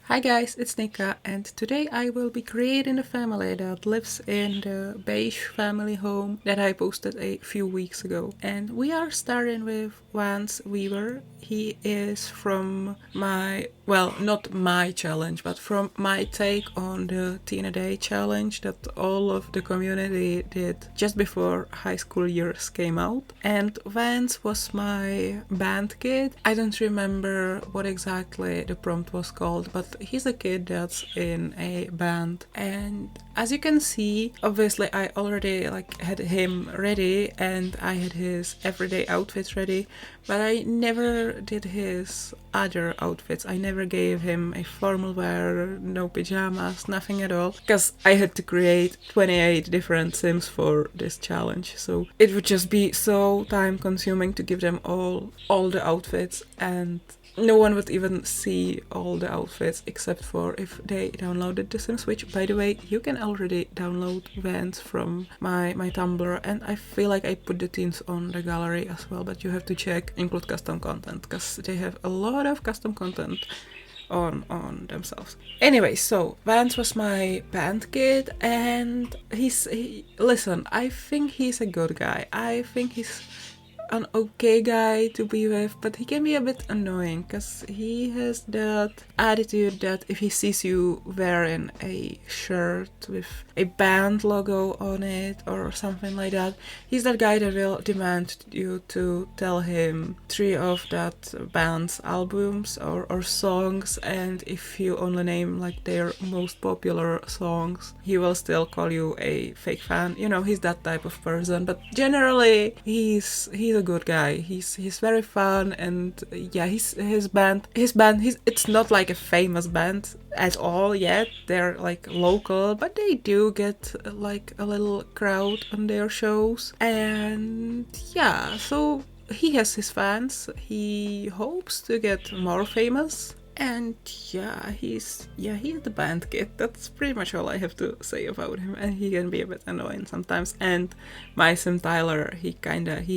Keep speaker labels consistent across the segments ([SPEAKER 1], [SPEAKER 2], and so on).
[SPEAKER 1] Hi guys, it's Nika, and today I will be creating a family that lives in the beige family home that I posted a few weeks ago. And we are starting with Vance Weaver. He is from not my challenge, but from my take on the Teen a Day challenge that all of the community did just before high school years came out. And Vance was my band kid. I don't remember what exactly the prompt was called, but he's a kid that's in a band. And as you can see, obviously I already had him ready and I had his everyday outfits ready, but I never did his other outfits. I never gave him a formal wear, no pajamas, nothing at all, because I had to create 28 different sims for this challenge, so it would just be so time consuming to give them all the outfits, and no one would even see all the outfits except for if they downloaded The Sims, which, by the way, you can already download Vans from my Tumblr, and I feel like I put the teens on the gallery as well, but you have to check include custom content, because they have a lot of custom content on themselves. Anyway, so Vance was my band kid, and listen, I think he's a good guy. I think he's an okay guy to be with, but he can be a bit annoying because he has that attitude that if he sees you wearing a shirt with a band logo on it or something like that, he's that guy that will demand you to tell him 3 of that band's albums or songs, and if you only name their most popular songs, he will still call you a fake fan. You know, he's that type of person, but generally he's a good guy. He's very fun, and yeah, his band it's not like a famous band at all yet. They're local, but they do get a little crowd on their shows, and yeah, so he has his fans. He hopes to get more famous. And yeah, he's the band kid. That's pretty much all I have to say about him. And he can be a bit annoying sometimes. And my sim Tyler, he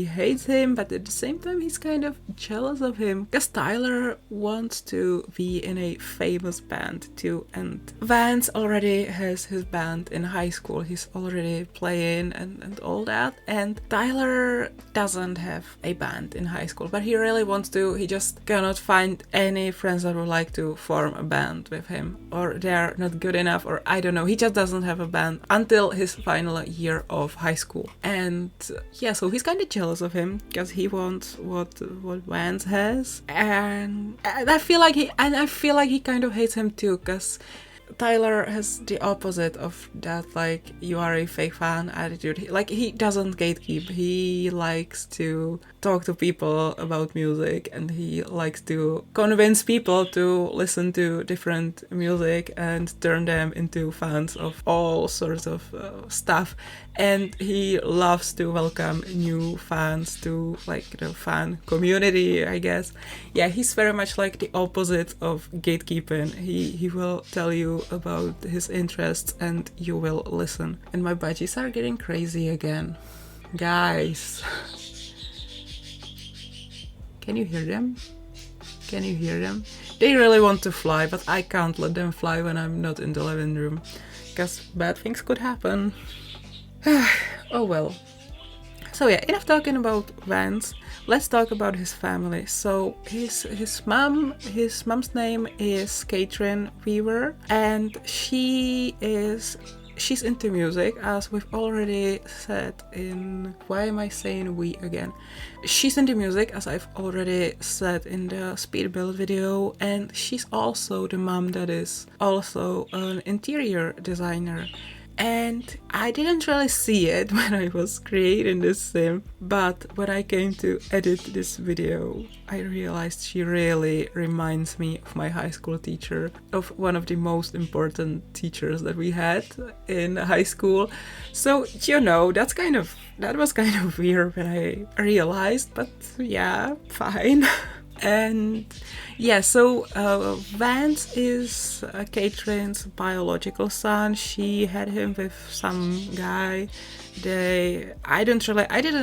[SPEAKER 1] hates him, but at the same time he's kind of jealous of him, because Tyler wants to be in a famous band too. And Vance already has his band in high school. He's already playing and all that. And Tyler doesn't have a band in high school, but he really wants to. He just cannot find any friends that will like to form a band with him, or they're not good enough, or I don't know, he just doesn't have a band until his final year of high school. And yeah, so he's kind of jealous of him because he wants what Vance has, and I feel like he kind of hates him too, because Tyler has the opposite of that, you are a fake fan attitude. He doesn't gatekeep. He likes to talk to people about music, and he likes to convince people to listen to different music and turn them into fans of all sorts of stuff. And he loves to welcome new fans to the fan community, I guess. Yeah, he's very much the opposite of gatekeeping. He will tell you about his interests and you will listen. And my budgies are getting crazy again. Guys. Can you hear them? Can you hear them? They really want to fly, but I can't let them fly when I'm not in the living room, because bad things could happen. Oh well. So yeah, enough talking about Vance. Let's talk about his family. So his mom's name is Catherine Weaver, and she's into music, as we've already said in... Why am I saying we again? She's into music, as I've already said in the speed build video, and she's also the mom that is also an interior designer. And I didn't really see it when I was creating this sim, but when I came to edit this video, I realized she really reminds me of my high school teacher, of one of the most important teachers that we had in high school. So, that was kind of weird when I realized, but yeah, fine. And yeah, so Vance is Catherine's biological son. She had him with some guy. I didn't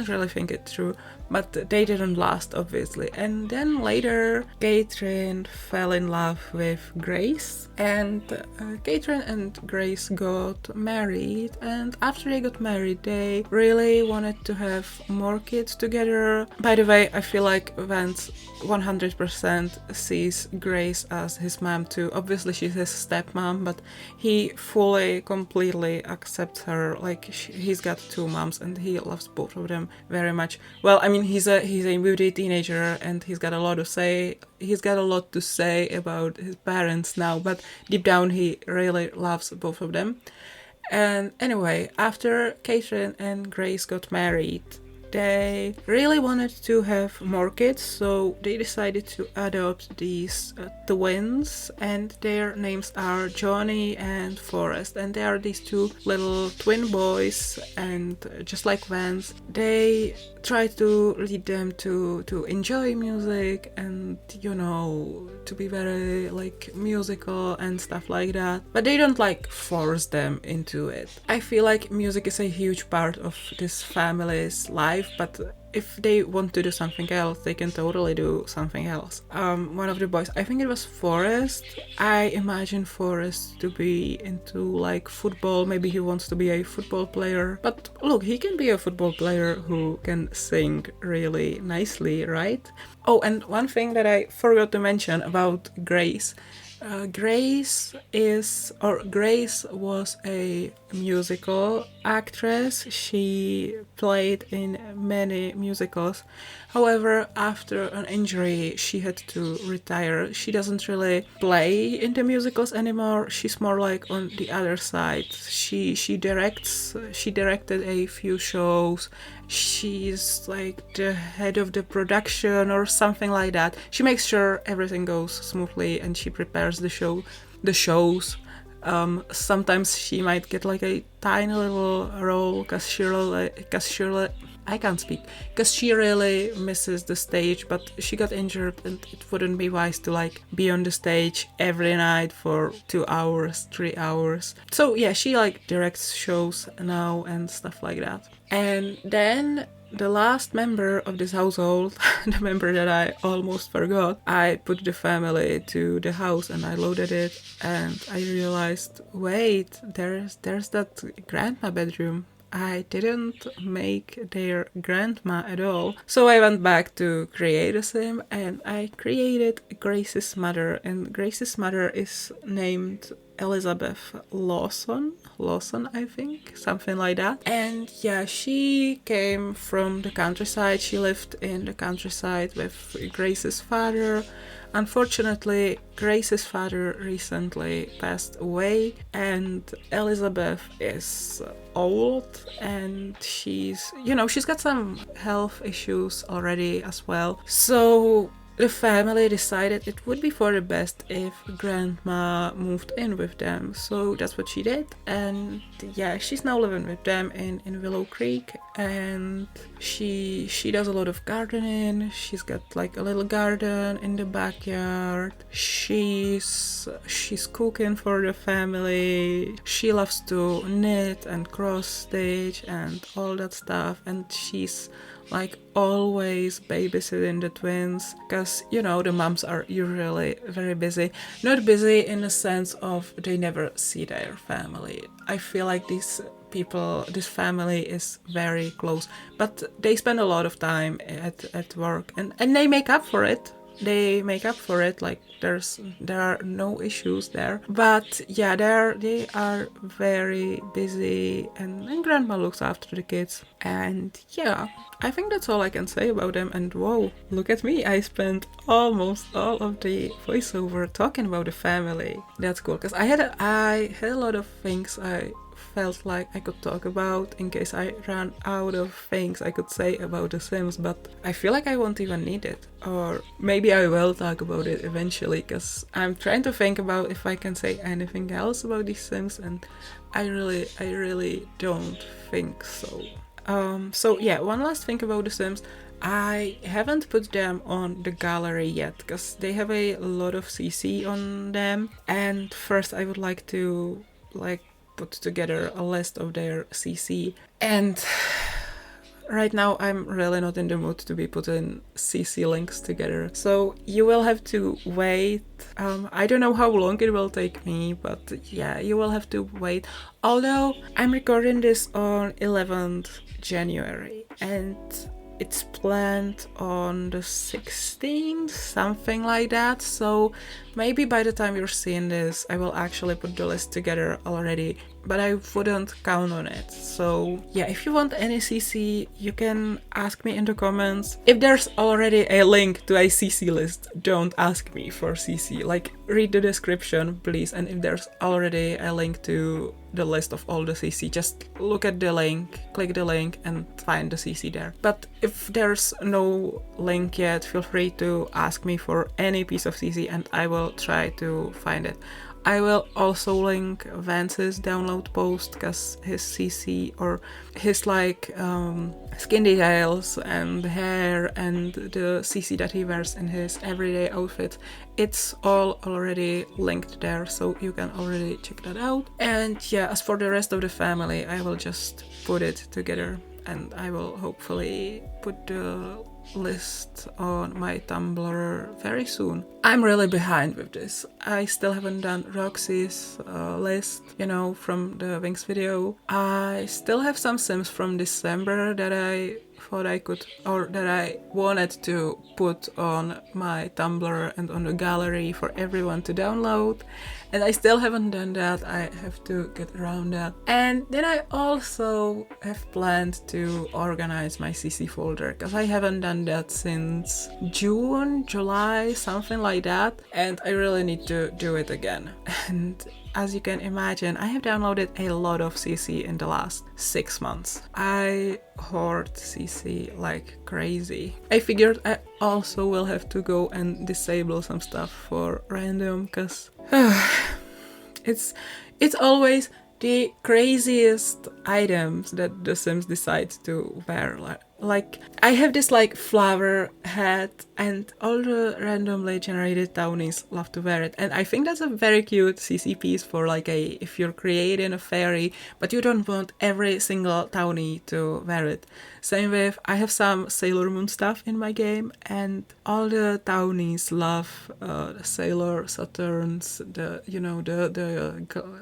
[SPEAKER 1] really think it through, but they didn't last, obviously. And then later, Catherine fell in love with Grace, and Catherine and Grace got married. And after they got married, they really wanted to have more kids together. By the way, I feel like Vance 100% sees Grace as his mom too. Obviously, she's his stepmom, but he fully, completely accepts her. Like, he's got two moms, and he loves both of them very much. Well, I mean, he's a moody teenager, and he's got a lot to say about his parents now, but deep down he really loves both of them. And anyway, after Catherine and Grace got married, they really wanted to have more kids, so they decided to adopt these twins, and their names are Johnny and Forrest, and they are these two little twin boys. And just like Vance, they try to lead them to enjoy music and, you know, to be very like musical and stuff like that, but they don't like force them into it. I feel like music is a huge part of this family's life, but if they want to do something else, they can totally do something else. One of the boys, I think it was Forrest, I imagine Forrest to be into like football. Maybe he wants to be a football player. But look, he can be a football player who can sing really nicely, right? Oh, and one thing that I forgot to mention about Grace. Grace was a musical actress. She played in many musicals. However, after an injury, she had to retire. She doesn't really play in the musicals anymore. She's more like on the other side. She directed a few shows. She's like the head of the production or something like that. She makes sure everything goes smoothly, and she prepares the shows. Sometimes she might get like a tiny little role because she really misses the stage, but she got injured, and it wouldn't be wise to like be on the stage every night for 2 hours, 3 hours. So yeah, she like directs shows now and stuff like that. And then the last member of this household, the member that I almost forgot, I put the family to the house and I loaded it, and I realized, wait, there's that grandma bedroom. I didn't make their grandma at all. So I went back to create a sim, and I created Grace's mother, and Grace's mother is named Elizabeth Lawson, I think, something like that. And yeah, she came from the countryside. She lived in the countryside with Grace's father. Unfortunately, Grace's father recently passed away, and Elizabeth is old, and she's got some health issues already as well. So the family decided it would be for the best if Grandma moved in with them. So that's what she did. And yeah, she's now living with them in Willow Creek. And she does a lot of gardening. She's got like a little garden in the backyard. She's cooking for the family. She loves to knit and cross stitch and all that stuff. And she's like always babysitting the twins, because the moms are usually very busy. Not busy in the sense of they never see their family. I feel like this family is very close, but they spend a lot of time at work, and they make up for it. Like there are no issues there. But yeah, they are very busy, and Grandma looks after the kids. And yeah, I think that's all I can say about them. And whoa, look at me, I spent almost all of the voiceover talking about the family. That's cool, because I had a lot of things I felt like I could talk about in case I ran out of things I could say about The Sims, but I feel like I won't even need it. Or maybe I will talk about it eventually, because I'm trying to think about if I can say anything else about The Sims, and I really don't think so. So yeah, one last thing about The Sims. I haven't put them on the gallery yet, because they have a lot of CC on them, and first I would like to put together a list of their CC. And right now I'm really not in the mood to be putting CC links together. So you will have to wait. I don't know how long it will take me, but yeah, you will have to wait. Although I'm recording this on 11th January and it's planned on the 16th, something like that. So maybe by the time you're seeing this, I will actually put the list together already, but I wouldn't count on it. So yeah, if you want any CC, you can ask me in the comments. If there's already a link to a CC list, don't ask me for CC. Like, read the description, please. And if there's already a link to the list of all the CC, just look at the link, click the link and find the CC there. But if there's no link yet, feel free to ask me for any piece of CC and I will try to find it. I will also link Vance's download post because his CC or his skin details and hair and the CC that he wears in his everyday outfit, it's all already linked there, so you can already check that out. And yeah, as for the rest of the family, I will just put it together and I will hopefully put the list on my Tumblr very soon. I'm really behind with this. I still haven't done Roxy's list, from the Wings video. I still have some sims from December that I thought I could, or that I wanted to put on my Tumblr and on the gallery for everyone to download, and I still haven't done that. I have to get around that. And then I also have planned to organize my CC folder, because I haven't done that since June, July, something like that, and I really need to do it again. And as you can imagine, I have downloaded a lot of CC in the last 6 months. I hoard CC like crazy. I figured I also will have to go and disable some stuff for random, because it's always the craziest items that the Sims decide to wear. Like I have this flower hat and all the randomly generated townies love to wear it, and I think that's a very cute CC piece for if you're creating a fairy but you don't want every single townie to wear it. Same with, I have some Sailor Moon stuff in my game and all the townies love the Sailor Saturns, the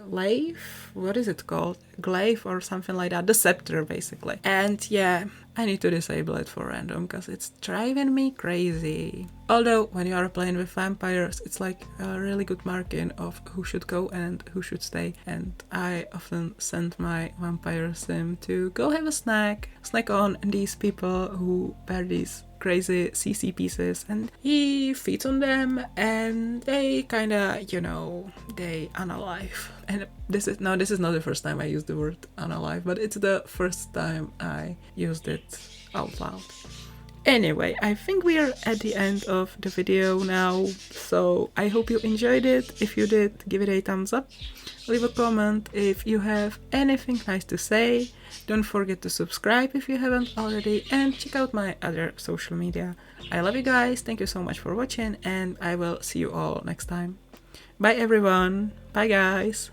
[SPEAKER 1] glaive, what is it called? Glaive or something like that, the scepter basically. And yeah, I need to disable it for random because it's driving me crazy. Although when you are playing with vampires, it's like a really good marking of who should go and who should stay. And I often send my vampire sim to go have a snack on these people who wear these crazy CC pieces, and he feeds on them and they kinda, they unalive. And this is not the first time I used the word unalive, but it's the first time I used it out loud. Anyway, I think we are at the end of the video now, so I hope you enjoyed it. If you did, give it a thumbs up. Leave a comment if you have anything nice to say. Don't forget to subscribe if you haven't already, and check out my other social media. I love you guys, thank you so much for watching, and I will see you all next time. Bye everyone, bye guys!